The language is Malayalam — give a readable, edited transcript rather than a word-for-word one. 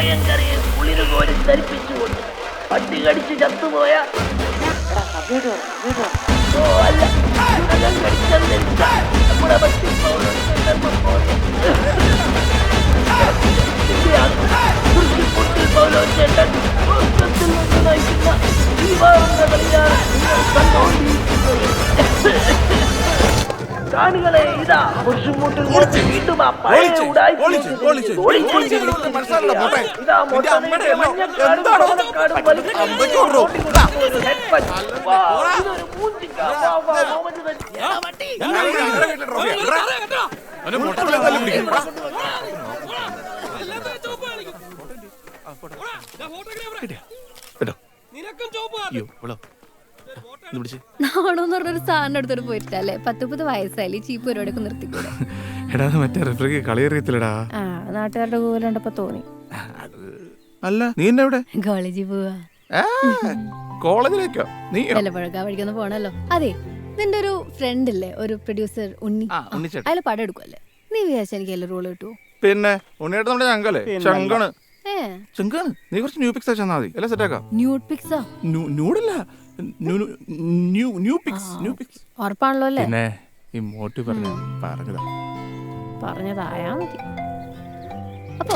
മുണ്ടയങ്കരയെ കുളിര് കോരി ധരിപ്പിച്ചുകൊണ്ട് പട്ടി കടിച്ച് ചത്തുപോയ അല്ല ചുടകം കടിച്ചെന്നിരിച്ച നമ്മുടെ ഭക്തി പൗലോസ് പോലെ കൃഷിപ്പൊട്ടിൽ പൗലോസ് ചേട്ടൻ നിന്ന് നയിക്കുന്ന ഈ വാറുന്ന കളിയാണ് നിങ്ങൾ കണ്ടുകൊണ്ടിരിക്കുന്നത്. കാണികളെ ഇതാ പുരുഷമുട്ടിൽ വീണ്ടും ആ പഴയ ഇതാ മൊട്ടയുടെ മഞ്ഞക്കാടും പവനക്കാടും വലിയൊരു നാണോന്ന് പറഞ്ഞൊരു സാറിന്റെ അടുത്തോട് പോയിട്ടല്ലേ 10-30 വയസ്സായാലും ഈ ചീപ്പ് പരിപാടിയൊക്കെ നിർത്തിക്കൂടെ? എടാ മറ്റേ റെഫറിക്ക് കളി അറിയത്തില്ലടാ. നാട്ടുകാരുടെ കൂടെ കണ്ടപ്പോ തോന്നി. അല്ല നീ എന്നെ എവിടെ? കോളേജിൽ പോവാ. കോളേജിലേക്കോ? നീ വിലപ്പഴക്കാ പഠിക്കൊന്ന് പോണല്ലോ. അതെ, നിന്റെ ഒരു ഫ്രണ്ട് ഇല്ലേ, ഒരു പ്രൊഡ്യൂസർ ഉണ്ണി, അയാൾ പടം എടുക്കുമല്ലേ? നീ വിചാരിച്ച എനിക്ക് എല്ലാ റോൾ കിട്ടുമോ? പിന്നെ ഉണ്ണിയേട്ടൻ നമ്മുടെ ചങ്കല്ലേ? ചങ്കാണ്. ചങ്കാണ്. നീ കുറച്ച് ന്യൂ പിക്സ് തന്നാ മതി, എല്ലാം സെറ്റാക്കാം. ന്യൂഡ് പിക്സാ? ന്യൂഡല്ല, ന്യൂ പിക്സ്. ഉറപ്പാണല്ലോ അല്ലേ? പിന്നെ ഈ മോട്ടീവ് പറഞ്ഞതാ. പറഞ്ഞതായാ മതി. അപ്പോ